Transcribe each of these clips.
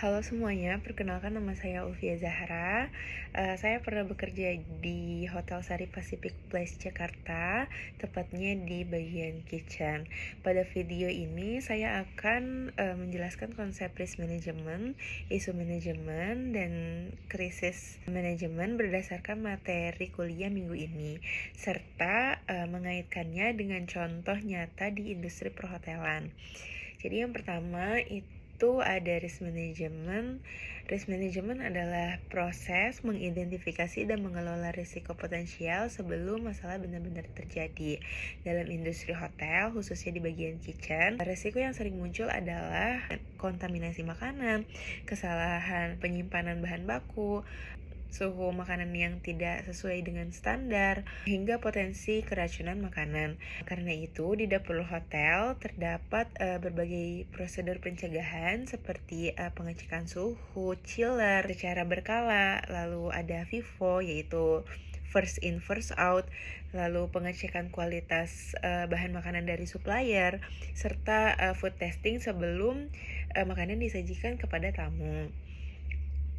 Halo semuanya, perkenalkan nama saya Ulfia Zahra. Saya pernah bekerja di Hotel Sari Pacific Place Jakarta, tepatnya di bagian kitchen. Pada video ini saya akan menjelaskan konsep risk management, isu manajemen, dan krisis manajemen berdasarkan materi kuliah minggu ini, serta mengaitkannya dengan contoh nyata di industri perhotelan. Jadi yang pertama itu ada risk management. Risk management adalah proses mengidentifikasi dan mengelola risiko potensial sebelum masalah benar-benar terjadi. Dalam industri hotel, khususnya di bagian kitchen, risiko yang sering muncul adalah kontaminasi makanan, kesalahan penyimpanan bahan baku, suhu makanan yang tidak sesuai dengan standar, hingga potensi keracunan makanan. Karena itu, di dapur hotel terdapat berbagai prosedur pencegahan seperti pengecekan suhu, chiller secara berkala, lalu ada FIFO yaitu first in first out, lalu pengecekan kualitas bahan makanan dari supplier, serta food testing sebelum makanan disajikan kepada tamu.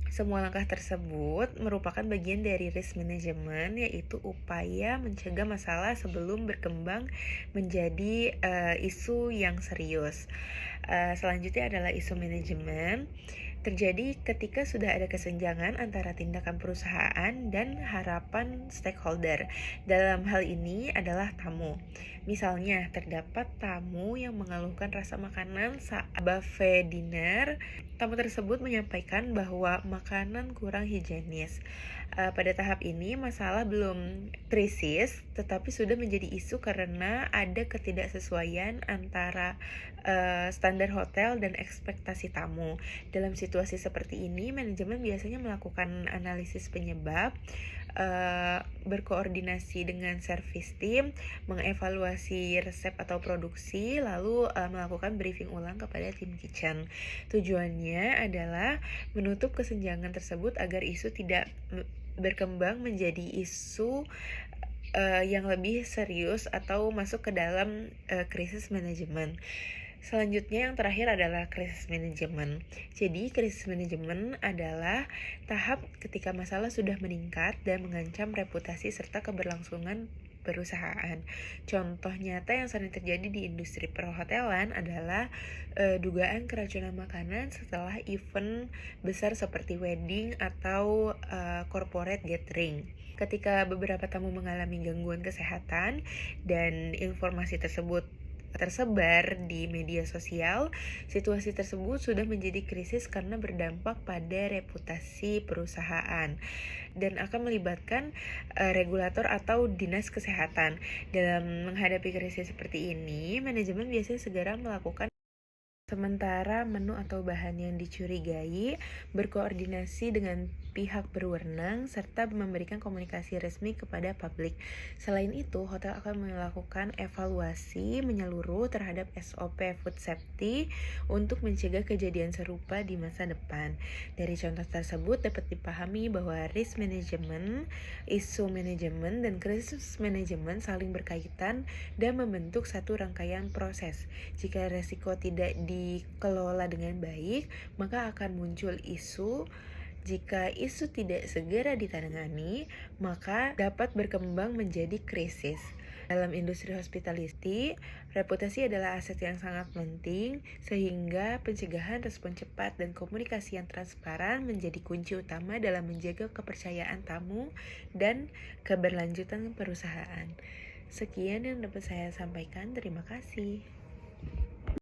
Semua langkah tersebut merupakan bagian dari risk management, yaitu upaya mencegah masalah sebelum berkembang menjadi isu yang serius. Selanjutnya adalah isu manajemen. Terjadi ketika sudah ada kesenjangan antara tindakan perusahaan dan harapan stakeholder. Dalam hal ini adalah tamu. Misalnya, terdapat tamu yang mengeluhkan rasa makanan saat buffet dinner. Tamu tersebut menyampaikan bahwa makanan kurang higienis. Pada tahap ini, masalah belum krisis, tetapi sudah menjadi isu karena ada ketidaksesuaian antara standar hotel dan ekspektasi tamu. Dalam situasi seperti ini, manajemen biasanya melakukan analisis penyebab, berkoordinasi dengan service team, mengevaluasi resep atau produksi, lalu melakukan briefing ulang kepada tim kitchen. Tujuannya adalah menutup kesenjangan tersebut agar isu tidak berkembang menjadi isu yang lebih serius atau masuk ke dalam krisis manajemen. Selanjutnya yang terakhir adalah krisis manajemen. Jadi krisis manajemen adalah tahap ketika masalah sudah meningkat dan mengancam reputasi serta keberlangsungan perusahaan. Contoh nyata yang sering terjadi di industri perhotelan adalah dugaan keracunan makanan setelah event besar seperti wedding atau corporate gathering. Ketika beberapa tamu mengalami gangguan kesehatan dan informasi tersebut tersebar di media sosial, situasi tersebut sudah menjadi krisis karena berdampak pada reputasi perusahaan dan akan melibatkan regulator atau dinas kesehatan. Dalam menghadapi krisis seperti ini, manajemen biasanya segera melakukan sementara menu atau bahan yang dicurigai, berkoordinasi dengan pihak berwenang, serta memberikan komunikasi resmi kepada publik. Selain itu, hotel akan melakukan evaluasi menyeluruh terhadap SOP food safety untuk mencegah kejadian serupa di masa depan. Dari contoh tersebut dapat dipahami bahwa risk management, isu manajemen, dan krisis manajemen saling berkaitan dan membentuk satu rangkaian proses. Jika resiko tidak dikelola dengan baik, maka akan muncul isu. Jika isu tidak segera ditangani, maka dapat berkembang menjadi krisis. Dalam industri hospitality, reputasi adalah aset yang sangat penting, sehingga pencegahan, respon cepat, dan komunikasi yang transparan menjadi kunci utama dalam menjaga kepercayaan tamu dan keberlanjutan perusahaan. Sekian yang dapat saya sampaikan, terima kasih.